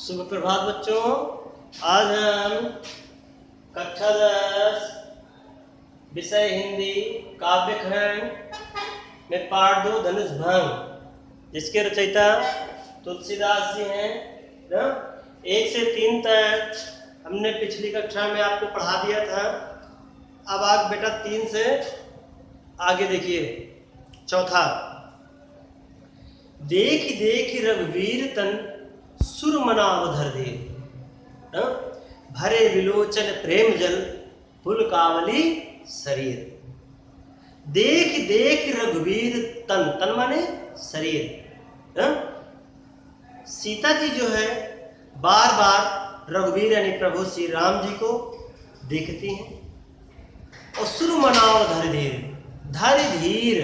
शुभ प्रभात बच्चों। आज हम कक्षा 10 विषय हिंदी काव्यखंड में पाठ 2 धनुष भंग, जिसके रचयिता तुलसीदास जी हैं ना। 1 से 3 तक हमने पिछली कक्षा में आपको पढ़ा दिया था। अब आप बेटा 3 से आगे देखिए। चौथा, देख देख रघुवीर तन सुर मनावधर दे, भरे विलोचन प्रेम जल पुल कावली शरीर। देख देख रघुवीर तन, तन माने शरीर। सीता जी जो है बार बार रघुवीर यानी प्रभु श्री राम जी को देखती हैं। और सुर मनावधर धीर, धैर्य धीर,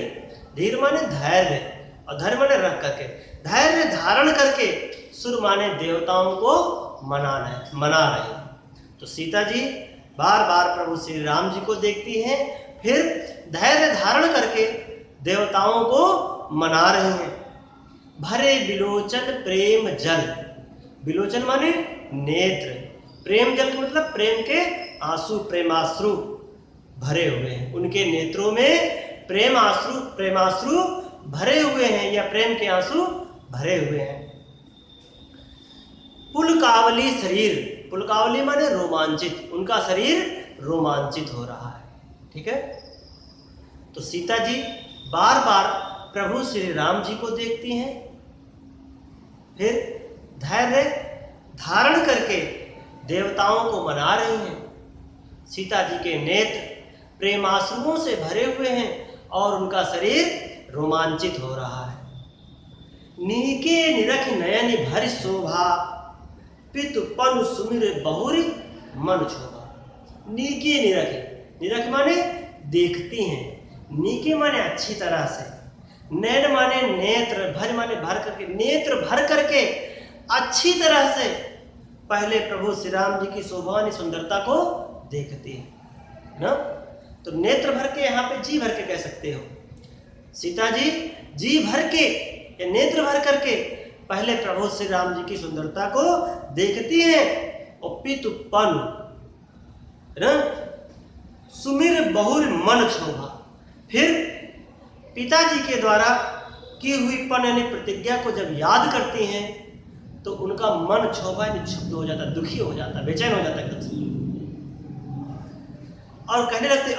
धीर माने धैर्य और धैर्य माने रख करके, धैर्य धारण करके सुर माने देवताओं को मना रहे। तो सीता जी बार बार प्रभु श्री राम जी को देखती हैं, फिर धैर्य धारण करके देवताओं को मना रहे हैं। भरे विलोचन प्रेम जल, विलोचन माने नेत्र, प्रेम जल का मतलब प्रेम के आंसू, प्रेमाश्रु भरे हुए हैं। उनके नेत्रों में प्रेमाश्रु भरे हुए हैं या प्रेम के आंसू भरे हुए हैं। पुलकावली शरीर, पुलकावली माने रोमांचित, उनका शरीर रोमांचित हो रहा है। ठीक है। तो सीता जी बार बार प्रभु श्री राम जी को देखती हैं, फिर धैर्य धारण करके देवताओं को मना रही हैं। सीता जी के नेत्र प्रेमाश्रुओं से भरे हुए हैं और उनका शरीर रोमांचित हो रहा है। नीके निरख नयन भर शोभा, पितु पनु सुमिर बहुरी मन शोभा। नीके निरख, निरख माने देखती हैं, नीके माने अच्छी तरह से, नयन माने नेत्र, भर माने भर करके, नेत्र भर करके अच्छी तरह से पहले प्रभु श्री राम जी की शोभा यानी सुंदरता को देखती है ना। तो नेत्र भर के यहाँ पे जी भर के कह सकते हो। सीता जी भर के या नेत्र भर करके पहले प्रभु श्री राम जी की सुंदरता को देखती हैं। और पितु पनु सुमिर बहुर मन शोभा, फिर पिताजी के द्वारा की हुई पन यानी प्रतिज्ञा को जब याद करती हैं तो उनका मन क्षोभा यानी क्षुब्ध हो जाता, दुखी हो जाता, बेचैन हो जाता एकदम से, और कहने लगते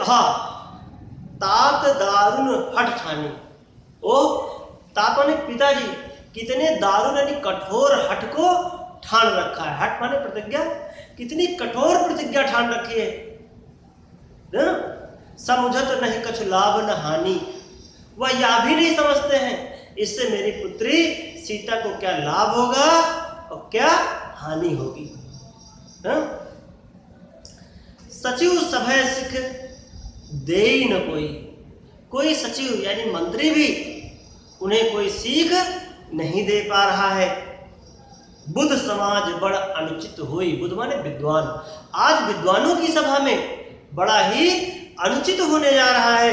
तात दारुण हठ ठानी। ओ तात माने पिताजी कितने दारुण यानी कठोर हठ को ठान रखा है। हठ माने प्रतिज्ञा, कितनी कठोर प्रतिज्ञा ठान रखी है ना। समझत नहीं कछु लाभ न हानि, वह यह भी नहीं समझते हैं इससे मेरी पुत्री सीता को क्या लाभ होगा और क्या हानि होगी ना। सचिव सभय सिख दे न कोई सचिव यानी मंत्री भी उन्हें कोई सीख नहीं दे पा रहा है। बुद्ध समाज बड़ा अनुचित हुई, बुद्ध माने विद्वान, आज विद्वानों की सभा में बड़ा ही अनुचित होने जा रहा है।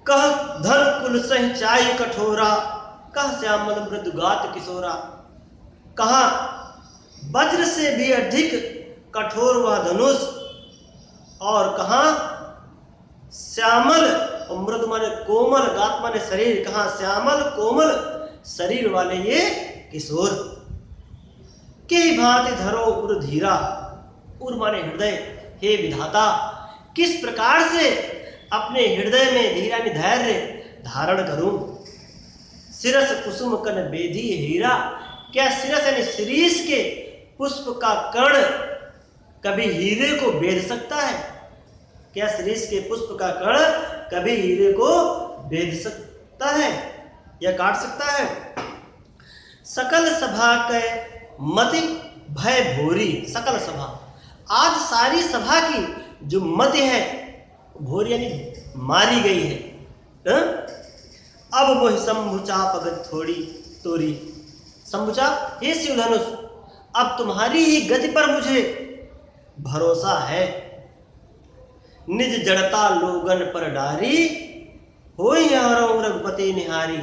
कह धन कुल संचाई कठोरा, कह श्यामल मृदुगात किशोरा। कहा वज्र से भी अधिक कठोर वह धनुष, और कहा श्यामल और मृदु माने कोमल, गात माने शरीर, कहा श्यामल कोमल शरीर वाले ये किशोर। के भांति धरो उर धीरा, उर माने हृदय, हे विधाता किस प्रकार से अपने हृदय में धीरा यानी धैर्य धारण करूं। शिरस कुसुम कन बेधी हीरा, क्या शिरस यानी शिरीष के पुष्प का कण कभी हीरे को बेध सकता है? क्या शिरीष के पुष्प का कण कभी हीरे को बेध सकता है या काट सकता है? सकल सभा के मति भय भोरी, सकल सभा, आज सारी सभा की जो मति है भोरी यानी मारी गई है। अब मोहि शंभुचाप गति थोड़ी तोरी, शंभुचाप हे शिवधनुष अब तुम्हारी ही गति पर मुझे भरोसा है। निज जड़ता लोगन पर डारी, होई हरौ रघुपति निहारी।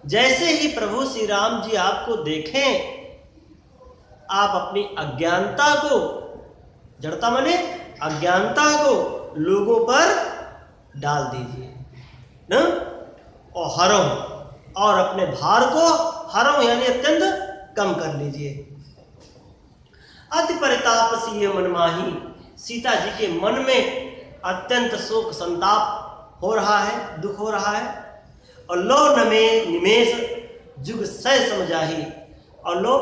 जैसे ही प्रभु श्री राम जी आपको देखें आप अपनी अज्ञानता को, जड़ता माने अज्ञानता को लोगों पर डाल दीजिए न, और हरम, और अपने भार को हरम यानी अत्यंत कम कर लीजिए। अति परिताप सी मन माही, सीता जी के मन में अत्यंत शोक संताप हो रहा है, दुख हो रहा है। और लो नमे निमेष जुग सह समझाही, और लो,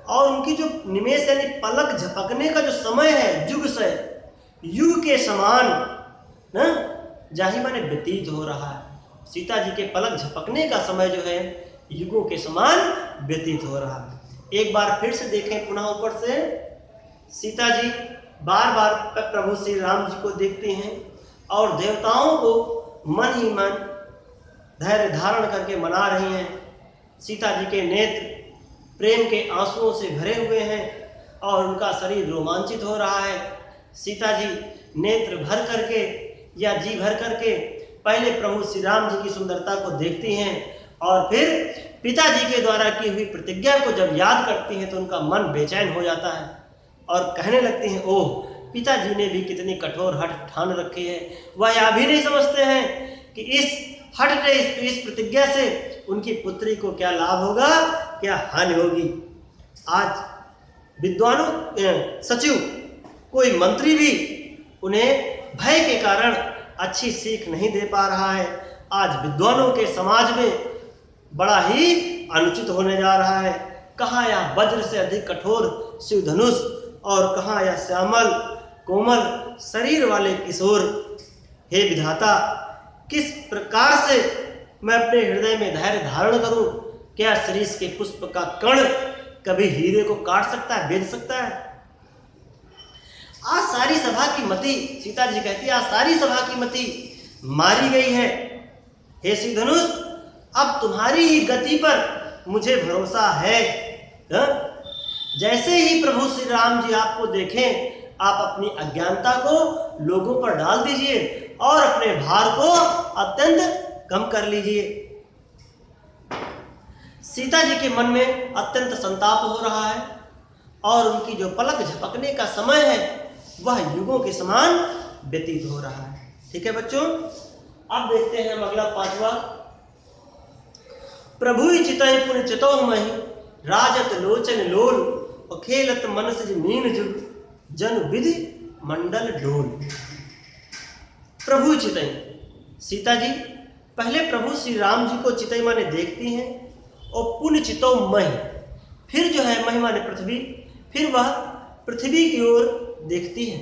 और उनकी जो निमेष यानी पलक झपकने का जो समय है, जुग से युग के समान न जाही माने व्यतीत हो रहा है। सीता जी के पलक झपकने का समय जो है युगों के समान व्यतीत हो रहा है। एक बार फिर से देखें पुनः ऊपर से, सीता जी बार बार प्रभु श्री राम जी को देखती हैं और देवताओं को मन ही मन धैर्य धारण करके मना रही हैं। सीता जी के नेत्र प्रेम के आंसुओं से भरे हुए हैं और उनका शरीर रोमांचित हो रहा है। सीता जी नेत्र भर करके या जी भर करके पहले प्रभु श्री राम जी की सुंदरता को देखती हैं और फिर पिताजी के द्वारा की हुई प्रतिज्ञा को जब याद करती हैं तो उनका मन बेचैन हो जाता है और कहने लगती हैं, ओह पिताजी ने भी कितनी कठोर हठ ठान रखी है। वह यह भी नहीं समझते हैं कि इस हठ से, इस प्रतिज्ञा से उनकी पुत्री को क्या लाभ होगा, क्या हानि होगी। आज विद्वानों सचिव कोई मंत्री भी उन्हें भय के कारण अच्छी सीख नहीं दे पा रहा है। आज विद्वानों के समाज में बड़ा ही अनुचित होने जा रहा है। कहाँ यह वज्र से अधिक कठोर शिव धनुष और कहाँ यह श्यामल कोमल शरीर वाले किशोर। हे विधाता, किस प्रकार से मैं अपने हृदय में धैर्य धारण करूं? क्या सरीस के पुष्प का कण कभी हीरे को काट सकता है, बेच सकता है? आज सारी सभा की मति, सीता जी कहती है, आज सारी सभा की मति मारी गई है। हे श्री धनुष, अब तुम्हारी ही गति पर मुझे भरोसा है। जैसे ही प्रभु श्री राम जी आपको देखें, आप अपनी अज्ञानता को लोगों पर डाल दीजिए और अपने भार को अत्यंत कम कर लीजिए। सीता जी के मन में अत्यंत संताप हो रहा है और उनकी जो पलक झपकने का समय है वह युगों के समान व्यतीत हो रहा है। ठीक है बच्चों, अब देखते हैं हम अगला पांचवा। प्रभु चितय पुन चितो मही, राजत लोचन लोल, और खेलत मनसज मीन जुग, जन विधि मंडल डोल। प्रभु चितई, सीता जी पहले प्रभु श्री राम जी को चितई माने देखती हैं और पुन चितो मही, फिर जो है मही माने पृथ्वी, फिर वह पृथ्वी की ओर देखती है।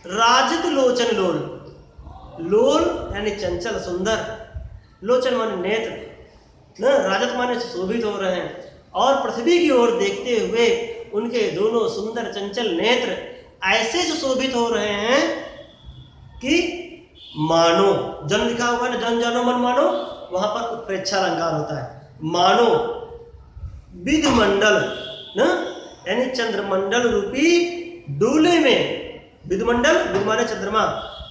राजत लोचन लोल, लोल यानी चंचल सुंदर, लोचन माने नेत्र न, राजत माने सुशोभित हो रहे हैं और पृथ्वी की ओर देखते हुए उनके दोनों सुंदर चंचल नेत्र ऐसे सुशोभित हो रहे हैं कि मानो, जन लिखा होगा ना, जन जानो मन मानो, वहां पर उत्प्रेक्षा अलंकार होता है। मानो विधि मंडल न, यानी चंद्रमंडल रूपी डोले में, विधमंडल विध माने चंद्रमा,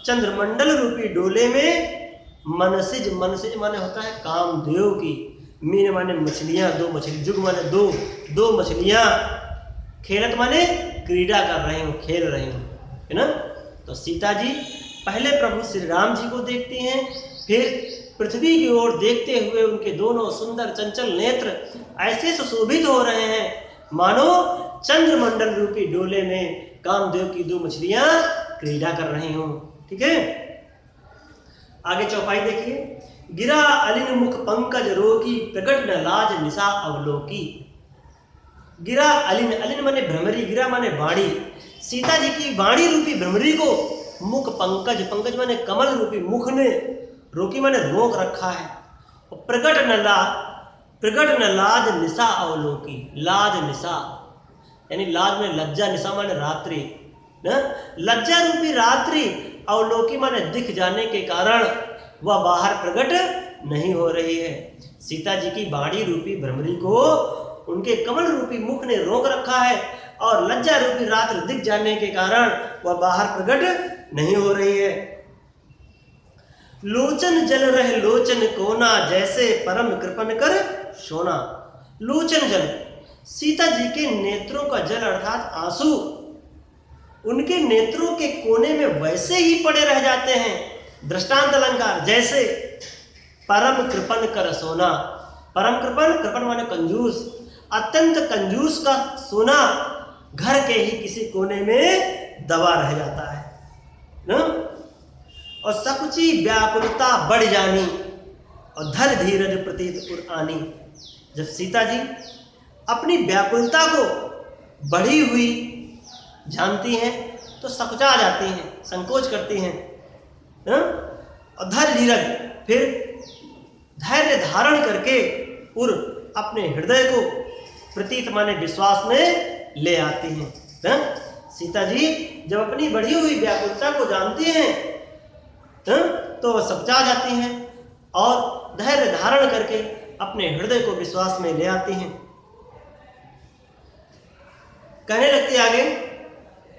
चंद्रमंडल रूपी डोले में मनसिज, मनसिज माने होता है कामदेव की, मीन माने मछलियां, दो मछली, जुग माने दो, दो मछलियां, खेलत माने क्रीड़ा कर रही हूँ, खेल रही हूँ, है ना। तो सीता जी पहले प्रभु श्री राम जी को देखती हैं, फिर पृथ्वी की ओर देखते हुए उनके दोनों सुंदर चंचल नेत्र ऐसे सुशोभित हो रहे हैं मानो चंद्रमंडल रूपी डोले में कामदेव की दो मछलियां क्रीड़ा कर रही हूं। ठीक है, आगे चौपाई देखिए। गिरा अलिन मुख पंकज रोगी, प्रकट न लाज निशा अवलोकी। गिरा अलिन, अलिन माने भ्रमरी, गिरा माने बाणी, सीता जी की बाणी रूपी भ्रमरी को मुख पंकज, पंकज माने कमल रूपी मुख ने, रोकी माने रोक रखा है। प्रकट न लाज निशा अवलोकी, लाज निशा यानी लाज में लज्जा, निशा माने रात्रि न, लज्जा रूपी रात्रि अवलोकी माने दिख जाने के कारण वह बाहर प्रकट नहीं हो रही है। सीता जी की बाणी रूपी भ्रमरी को उनके कमल रूपी मुख ने रोक रखा है और लज्जा रूपी रात्रि दिख जाने के कारण वह बाहर प्रकट नहीं हो रही है। लोचन जल रहे लोचन कोना, जैसे परम कृपन कर सोना। लोचन जल सीता जी के नेत्रों का जल अर्थात आंसू उनके नेत्रों के कोने में वैसे ही पड़े रह जाते हैं। दृष्टांत अलंकार, जैसे परम कृपण कर सोना। परम कृपण, कृपण माने कंजूस, अत्यंत कंजूस का सोना घर के ही किसी कोने में दबा रह जाता है न? और सकुची व्याकुलता बढ़ जानी और धर धीरज प्रतीत उर आनी। जब सीता जी अपनी व्याकुलता को बढ़ी हुई जानती हैं तो सकुचा जाती हैं, संकोच करती हैं न? और धर धीरज, फिर धैर्य धारण करके उर अपने हृदय को प्रतीत माने विश्वास में ले आती हैं न? सीता जी जब अपनी बढ़ी हुई व्याकुलता को जानती हैं तो वह सकुचा जाती हैं और धैर्य धारण करके अपने हृदय को विश्वास में ले आती हैं। कहने लगती आगे,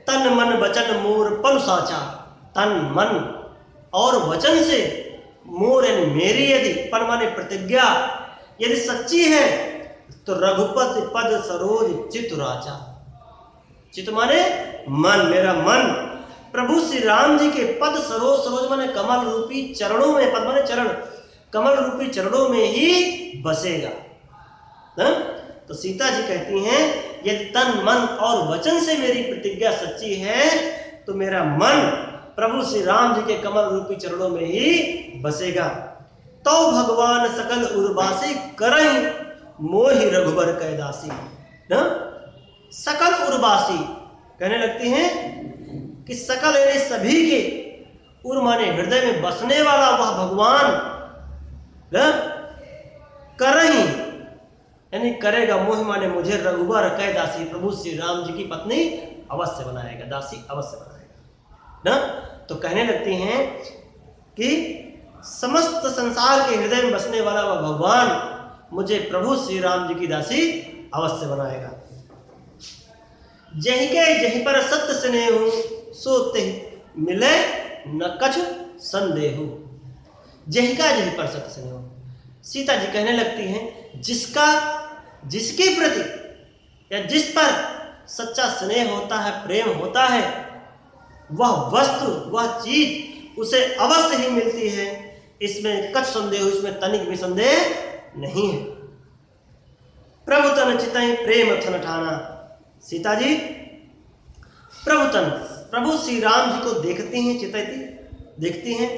तन मन वचन मोर पल साचा। तन मन और वचन से मोर यानी मेरी यदि, पल माने प्रतिज्ञा, यदि सच्ची है तो रघुपति पद सरोज चित राजा। चित माने मन, मेरा मन प्रभु श्री राम जी के पद सरोज, सरोज माने कमल रूपी चरणों में, पद माने चरण, कमल रूपी चरणों में ही बसेगा न? तो सीता जी कहती हैं यदि तन मन और वचन से मेरी प्रतिज्ञा सच्ची है तो मेरा मन प्रभु श्री राम जी के कमल रूपी चरणों में ही बसेगा। तो भगवान सकल उर्वासी करई मोहि रघुबर कैदासी न? सकल उर्वासी कहने लगती हैं कि सकल यानी सभी के, उर माने हृदय में बसने वाला वह भगवान न? करई यानी करेगा, मोहि माने मुझे, रघुबर कैदासी प्रभु श्री राम जी की पत्नी अवश्य बनाएगा, दासी अवश्य बनाएगा न? तो कहने लगती हैं कि समस्त संसार के हृदय में बसने वाला वह भगवान मुझे प्रभु श्री राम जी की दासी अवश्य बनाएगा। जही के जही पर सत्य स्नेहु सोते मिले न कछु संदेहु। जही का जही पर सत्य स्नेह। सीता जी कहने लगती हैं जिसके प्रति या जिस पर सच्चा स्नेह होता है, प्रेम होता है, वह वस्तु, वह चीज उसे अवश्य ही मिलती है। इसमें कछ संदेह, इसमें तनिक भी संदेह नहीं है। प्रभु तन चितई प्रेम थन ठाना। सीता जी प्रभु श्री राम जी को देखती हैं, देखती हैं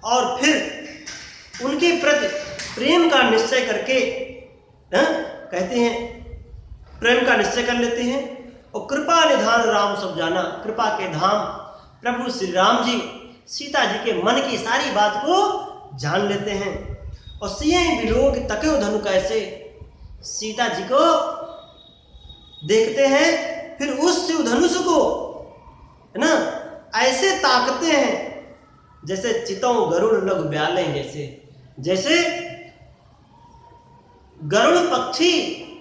और फिर उनके प्रति प्रेम का निश्चय करके कहते हैं, प्रेम का निश्चय कर लेते हैं। और कृपा निधान राम सब जाना। कृपा के धाम प्रभु श्री राम जी सीता जी के मन की सारी बात को जान लेते हैं। और सिए विलोक तके धनु कैसे, सीता जी को देखते हैं, फिर उस शिव धनुष को है ना ऐसे ताकते हैं जैसे चितों गरुड़ लघु ब्यालें, जैसे गरुड़ पक्षी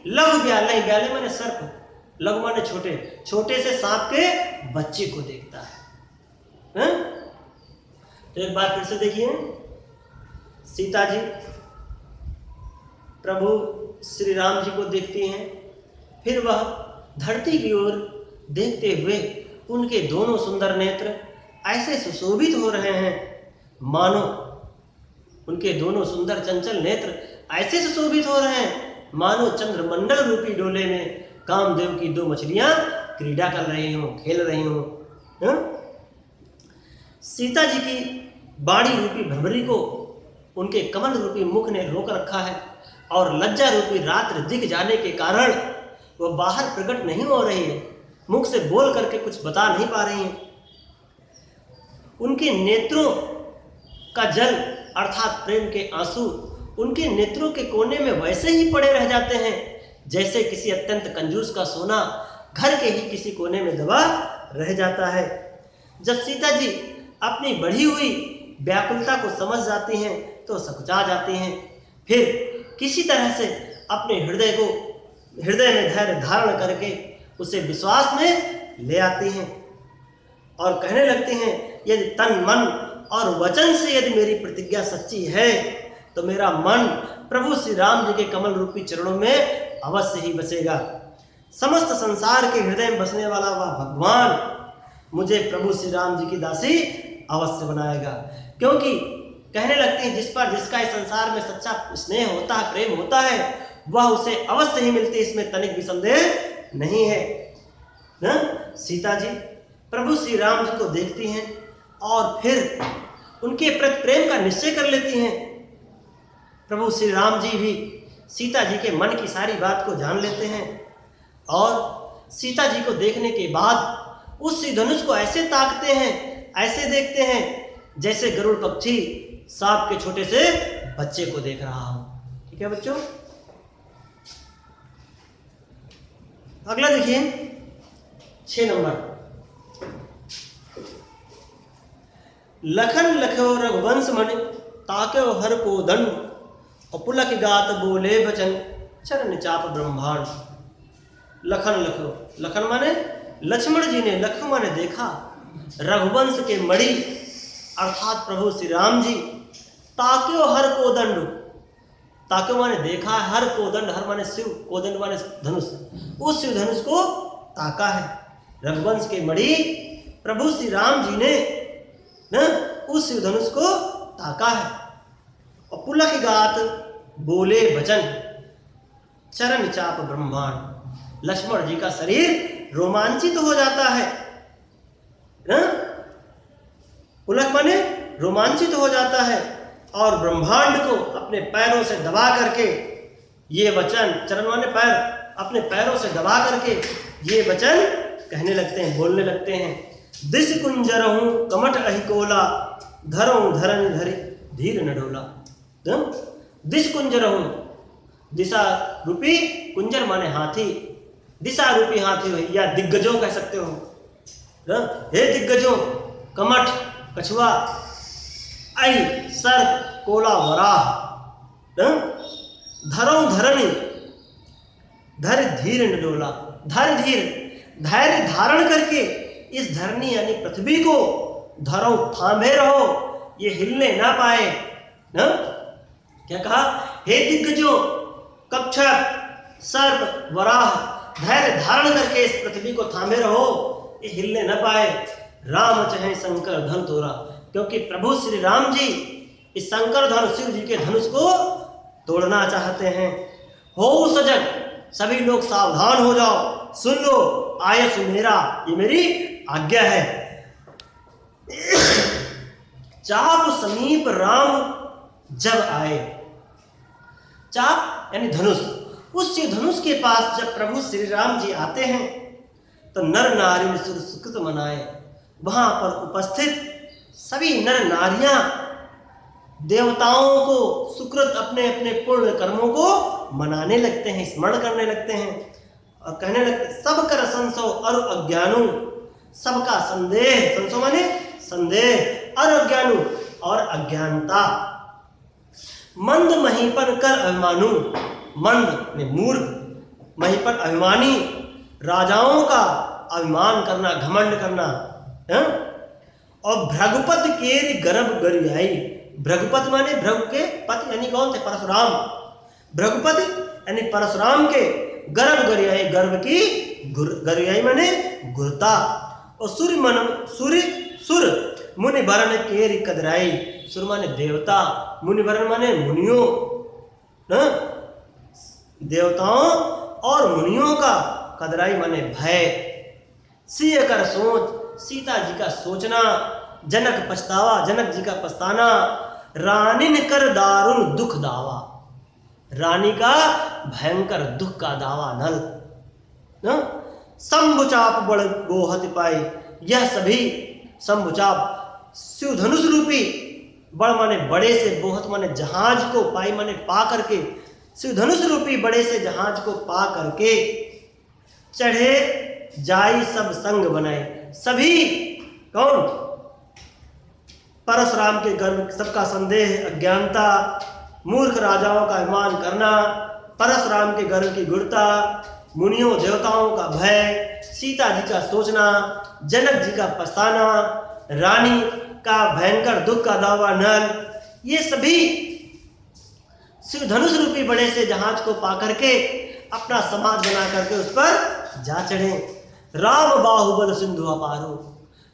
लघु ब्यालें, ब्यालें माने सर्प, लघु माने छोटे, छोटे से सांप के बच्चे को देखता है। तो एक बार फिर से देखिए, सीता जी प्रभु श्री राम जी को देखती हैं, फिर वह धरती की ओर देखते हुए उनके दोनों सुंदर नेत्र ऐसे सुशोभित हो रहे हैं मानो उनके दोनों सुंदर चंचल नेत्र ऐसे सुशोभित हो रहे हैं मानो चंद्रमंडल रूपी डोले में कामदेव की दो मछलियां क्रीड़ा कर रही हों, खेल रही हों। सीता जी की बाड़ी रूपी भ्रमरी को उनके कमल रूपी मुख ने रोक रखा है और लज्जा रूपी रात्र दिख जाने के कारण वह बाहर प्रकट नहीं हो रही है, मुख से बोल करके कुछ बता नहीं पा रही हैं। उनके नेत्रों का जल अर्थात प्रेम के आंसू उनके नेत्रों के कोने में वैसे ही पड़े रह जाते हैं जैसे किसी अत्यंत कंजूस का सोना घर के ही किसी कोने में दबा रह जाता है। जब सीता जी अपनी बढ़ी हुई व्याकुलता को समझ जाती हैं तो सकुचा जाती हैं, फिर किसी तरह से अपने हृदय में धैर्य धारण करके उसे विश्वास में ले आती हैं और कहने लगती हैं यदि तन मन और वचन से यदि मेरी प्रतिज्ञा सच्ची है तो मेरा मन प्रभु श्री राम जी के कमल रूपी चरणों में अवश्य ही बसेगा। समस्त संसार के हृदय में बसने वाला वह भगवान मुझे प्रभु श्री राम जी की दासी अवश्य बनाएगा। क्योंकि कहने लगते हैं जिस पर जिसका इस संसार में सच्चा स्नेह होता है, प्रेम होता है, वह उसे अवश्य ही मिलती है, इसमें तनिक भी संदेह नहीं है ना। सीता जी प्रभु श्री राम जी को देखती हैं और फिर उनके प्रति प्रेम का निश्चय कर लेती हैं। प्रभु श्री राम जी भी सीता जी के मन की सारी बात को जान लेते हैं और सीता जी को देखने के बाद उस श्री धनुष को ऐसे ताकते हैं, ऐसे देखते हैं जैसे गरुड़ पक्षी सांप के छोटे से बच्चे को देख रहा हो। ठीक है बच्चों, अगला देखिए 6 नंबर। लखन लखो रघुवंश मणि ताक्यो हर को दंड पुलक गात बोले बचन चरण चाप ब्रह्मांड। लखन लखो, लखन माने लक्ष्मण जी ने, लखन माने देखा, रघुवंश के मणि अर्थात प्रभु श्री राम जी, ताक्यो हर को दंड, ताक्यो माने देखा, हर को दंड, हर माने शिव, कोदंड माने धनुष, उस शिव धनुष को ताका है। रघुवंश के मणि प्रभु श्री राम जी ने न उस शिव धनुष को ताका है और पुलक गात बोले वचन चरण चाप ब्रह्मांड। लक्ष्मण जी का शरीर रोमांचित हो जाता है ना, पुलक माने रोमांचित हो जाता है और ब्रह्मांड को अपने पैरों से दबा करके ये वचन, चरण माने पैर, अपने पैरों से दबा करके ये वचन कहने लगते हैं, बोलने लगते हैं। दिस कुंजरहूं कमठ अहिकोला धरऊं धरन धरि धीर न डोला। दिस कुंजरहूं, दिशा रूपी, कुंजर माने हाथी, दिशा रूपी हाथी हो या दिग्गजों कह सकते हो। हे दिग्गजों, कमठ कछुआ, अहि सर्प कोला वराह, धरऊं धरणी धर धीर न डोला। धर धीर, धैर्य धारण करके इस धरनी यानी पृथ्वी को धरो, थामे रहो, ये हिलने ना पाए ना। क्या कहा? हे दिग्गजों, कच्छप, सर्प, वराह, धैर्य धारण करके इस पृथ्वी को थामे रहो, ये हिलने न पाए। राम चाहे शंकर धन तोरा, क्योंकि प्रभु श्री राम जी इस शंकर धन शिव जी के धनुष को तोड़ना चाहते हैं। हो सजग, सभी लोग सावधान हो जाओ, सुन लो, आयस मेरा, ये मेरी आज्ञा है। चाप समीप राम जब आए, चाप यानी धनुष, उस धनुष के पास जब प्रभु श्री राम जी आते हैं तो नर नारी सुकृत मनाए। वहां पर उपस्थित सभी नर नारियां देवताओं को सुकृत, अपने अपने पूर्ण कर्मों को मनाने लगते हैं, स्मरण करने लगते हैं और कहने लगते, सब कर संसो और अज्ञानु, सबका संदेह, संसो माने संदेह, और अज्ञानु और अज्ञानता, मंद महीपन कर अभिमानु, मंद ने मूर्ख, महीपन अभिमानी, राजाओं का अभिमान करना, घमंड करना है? और भृगुपत के गर्भ गरियाई, भृगुपत माने भृगु के पति यानी कौन थे? परशुराम। भृगुपति यानी परशुराम के गर्भ गरियाई, गर्भ की गरियाई माने गुरता। और सूर्य मन, सूर्य सुर मुनि वरण केरी कदराई, सुर माने देवता, मुनि वरण माने मुनियों, देवताओं और मुनियों का, कदराई माने भय। सिय कर सोच, सीता जी का सोचना, जनक पछतावा, जनक जी का पछताना, रानी कर दारुण दुख दावा, रानी का भयंकर दुख का दावा नल। शंभुचाप बड़ गोहत पाई, यह सभी शंभुचाप शिव धनुष रूपी, बड़ माने बड़े से, बोहत माने जहाज को, पाई माने पा करके, शिव धनुष रूपी बड़े से जहाज को पा करके चढ़े जाई सब संग बनाए। सभी कौन? परशुराम के गर्भ, सबका संदेह, अज्ञानता, मूर्ख राजाओं का अभिमान करना, परशुराम के गर्भ की गुणता, मुनियों देवताओं का भय, सीता जी का सोचना, जनक जी का पछताना, रानी का भयंकर दुख का दावा नल, ये सभी शिव धनुष रूपी बड़े से जहाज को पा करके अपना समाज बना करके उस पर जा चढ़े। राम बाहुबल सिंधु अपारो,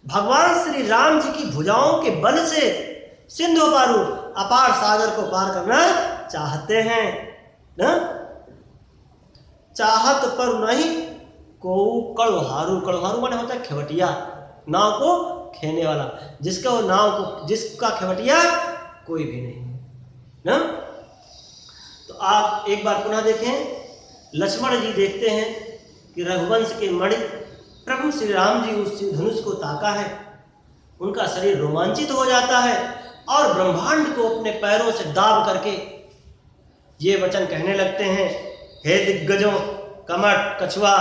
भगवान श्री राम जी की भुजाओं के बल से सिंधु अपारो, अपार सागर को पार करना चाहते हैं ना। चाहत पर नहीं को कड़हारू, कड़हारू माने होता है खेवटिया, नाव को खेने वाला, जिसका वो नाव को, जिसका खेवटिया कोई भी नहीं ना। तो आप एक बार पुनः देखें, लक्ष्मण जी देखते हैं कि रघुवंश के मणि प्रभु श्री राम जी उस धनुष को ताका है, उनका शरीर रोमांचित हो जाता है और ब्रह्मांड को अपने पैरों से दाब करके ये वचन कहने लगते हैं, हे दिग्गजों, कमट, कछुआ,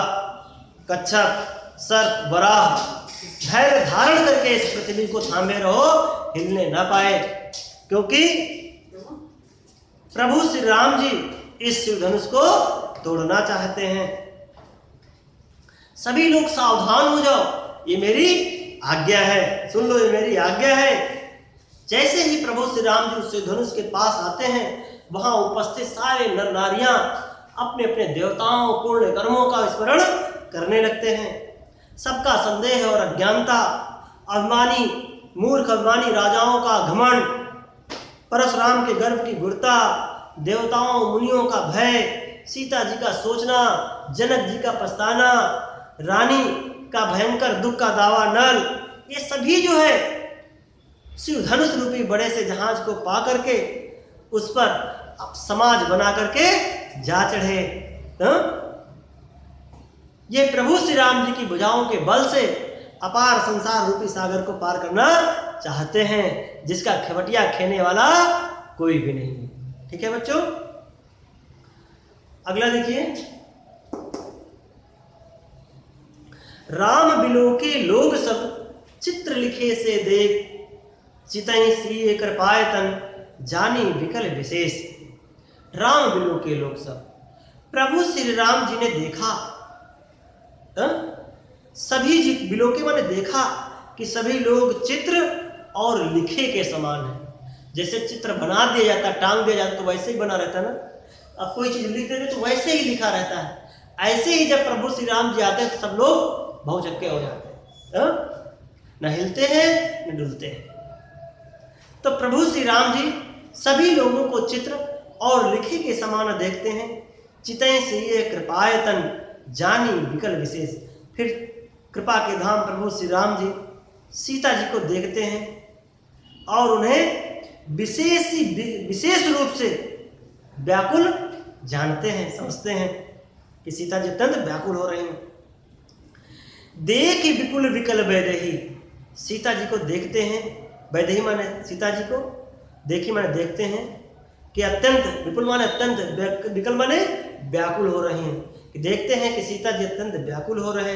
कच्छप, सर्प, वराह, धैर्य धारण करके इस पृथ्वी को थामे रहो, हिलने न पाए, क्योंकि प्रभु श्री राम जी इस शिव धनुष को तोड़ना चाहते हैं। सभी लोग सावधान हो जाओ, ये मेरी आज्ञा है, सुन लो, ये मेरी आज्ञा है। जैसे ही प्रभु श्री राम जी उस धनुष के पास आते हैं, वहां उपस्थित सारे नर नारियां अपने अपने देवताओं, पुण्य कर्मों का स्मरण करने लगते हैं। सबका संदेह और अज्ञानता, अभिमानी मूर्ख अभिमानी राजाओं का घमंड, परशुराम के गर्भ की गुड़ता, देवताओं मुनियों का भय, सीता जी का सोचना, जनक जी का पछताना, रानी का भयंकर दुख का दावा नल, ये सभी जो है शिव धनुष रूपी बड़े से जहाज को पा करके उस पर समाज बना करके जा चढ़े। ये प्रभु श्री राम जी की भुजाओं के बल से अपार संसार रूपी सागर को पार करना चाहते हैं, जिसका खेवटिया खेने वाला कोई भी नहीं है। ठीक है बच्चों, अगला देखिए, राम बिलोके लोग सब चित्र लिखे से देख, चितई श्री कृपायतन जानी विकल विशेष। राम बिलोके लोग सब, प्रभु श्री राम जी ने देखा, सभी जी बिलोके माने देखा कि सभी लोग चित्र और लिखे के समान है। जैसे चित्र बना दिया जाता, टांग दिया जाता तो वैसे ही बना रहता ना, अब कोई चीज लिख देते तो वैसे ही लिखा रहता है। ऐसे ही जब प्रभु श्री राम जी आते हैं तो सब लोग भौचक्के हो जाते हैं, न हिलते हैं न डुलते हैं। तो प्रभु श्री राम जी सभी लोगों को चित्र और लिखे के समान देखते हैं। चितय से ये कृपायतन जानी विकल विशेष। फिर कृपा के धाम प्रभु श्री राम जी सीता जी को देखते हैं और उन्हें विशेष रूप से व्याकुल जानते हैं, समझते हैं कि सीता जी अत्यंत व्याकुल हो रही हैं। देख विपुल विकल वैदेही, सीता जी को देखते हैं, वैदेही माने सीता जी को, देखी माने देखते हैं कि अत्यंत विपुल माने अत्यंत, विकल माने व्याकुल हो रही हैं, कि देखते हैं कि सीता जी अत्यंत व्याकुल हो रही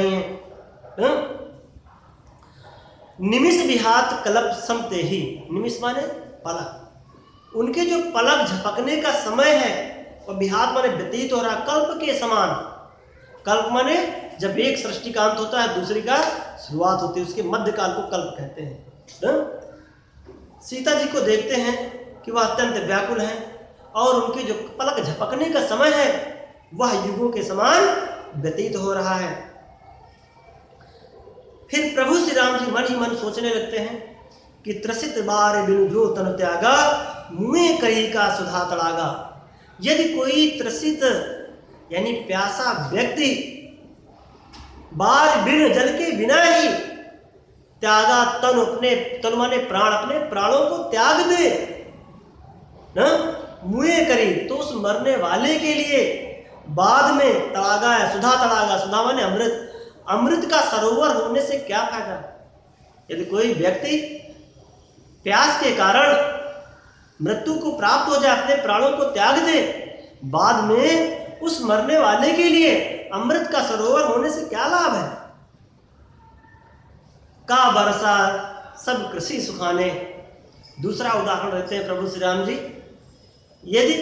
हैं। निमिष विहात कल्प समते ही, निमिष माने पलक, उनके जो पलक झपकने का समय है और विहात माने व्यतीत हो रहा, कल्प के समान। कल्प माने जब एक सृष्टि का अंत होता है दूसरी का शुरुआत होती है, उसके मध्य काल को कल्प कहते हैं। सीता जी को देखते हैं कि वह अत्यंत व्याकुल हैं और उनके जो पलक झपकने का समय है वह युगों के समान व्यतीत हो रहा है। फिर प्रभु श्री राम जी मन ही मन सोचने लगते हैं कि त्रसित बार बिनु जो तन त्यागा, मुँह कही का सुधा तड़ागा। यदि कोई त्रसित यानी प्यासा व्यक्ति बार बिन जल के बिना ही त्यागा, तन माने प्राण, अपने प्राणों को त्याग दे ना, मुए करी, तो उस मरने वाले के लिए बाद में तड़ागा है, सुधा तड़ागा, सुधा माने अमृत, अमृत का सरोवर होने से क्या फायदा। यदि कोई व्यक्ति प्यास के कारण मृत्यु को प्राप्त हो जाए, अपने प्राणों को त्याग दे, बाद में उस मरने वाले के लिए अमृत का सरोवर होने से क्या लाभ है। का बरसा सब कृषि सुखाने, दूसरा उदाहरण देते हैं प्रभु श्री राम जी। यदि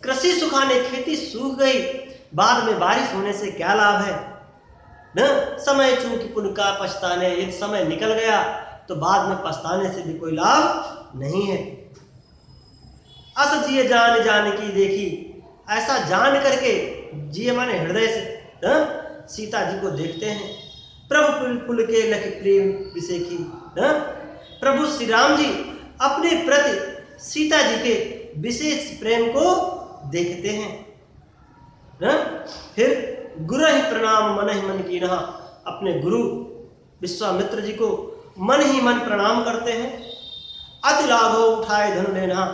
कृषि सुखाने, खेती सूख गई, बाद में बारिश होने से क्या लाभ है न। समय चूंकि पुण्य का पछताने, यदि समय निकल गया तो बाद में पछताने से भी कोई लाभ नहीं है। अस जिए जान जान की देखी, ऐसा जान करके, जिए माने हृदय से, सीता जी को देखते हैं। प्रभु पुलके लख प्रेम विसेखी, प्रभु श्री राम जी अपने प्रति सीता जी के विशेष प्रेम को देखते हैं। फिर गुरु ही प्रणाम मन ही मन कीन्हा, अपने गुरु विश्वामित्र जी को मन ही मन प्रणाम करते हैं। अति लाघो उठाए धनु लेना,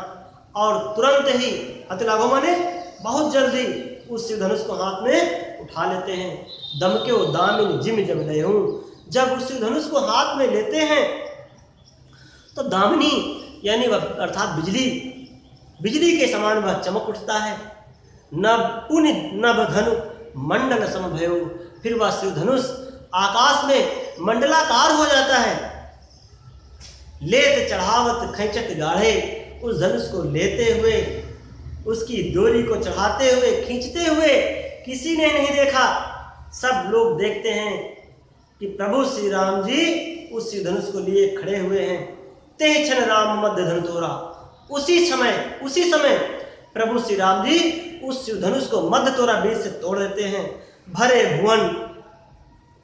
और तुरंत ही अति लाघो माने बहुत जल्दी उस शिव धनुष को हाथ में उठा लेते हैं। दमके दामिनी जिम जब ले हूँ, जब उस शिव धनुष को हाथ में लेते हैं तो दामिनी यानी अर्थात बिजली के समान वह चमक उठता है। नभ पुनि नभ धनु मंडल समभयो, फिर वह शिव धनुष आकाश में मंडलाकार हो जाता है। लेत चढ़ावत खैचत गाढ़े, उस धनुष को लेते हुए, उसकी डोरी को चढ़ाते हुए, खींचते हुए किसी ने नहीं देखा। सब लोग देखते हैं कि प्रभु श्री राम जी उस शिव धनुष को लिए खड़े हुए हैं। ते क्षण राम मध्य धनु तोरा, उसी समय प्रभु श्री राम जी उस शिव धनुष को मध्य तोरा बीच से तोड़ देते हैं। भरे भुवन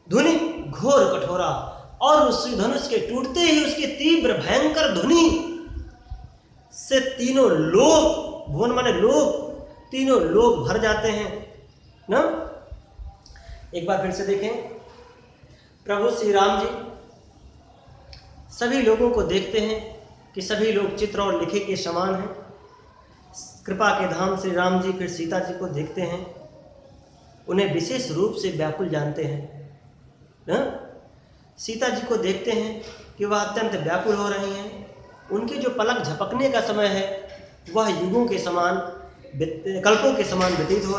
धुनि घोर कठोरा, और उस शिव धनुष के टूटते ही उसकी तीव्र भयंकर ध्वनि से तीनों लोग, भुवन माने लोग, तीनों लोग भर जाते हैं ना। एक बार फिर से देखें, प्रभु श्री राम जी सभी लोगों को देखते हैं कि सभी लोग चित्र और लिखे के समान हैं। कृपा के धाम श्री राम जी फिर सीता जी को देखते हैं, उन्हें विशेष रूप से व्याकुल जानते हैं ना। सीता जी को देखते हैं कि वह अत्यंत व्याकुल हो रही हैं। उनकी जो पलक झपकने का समय है वह युगों के समान, कल्पों के समान व्यतीत हो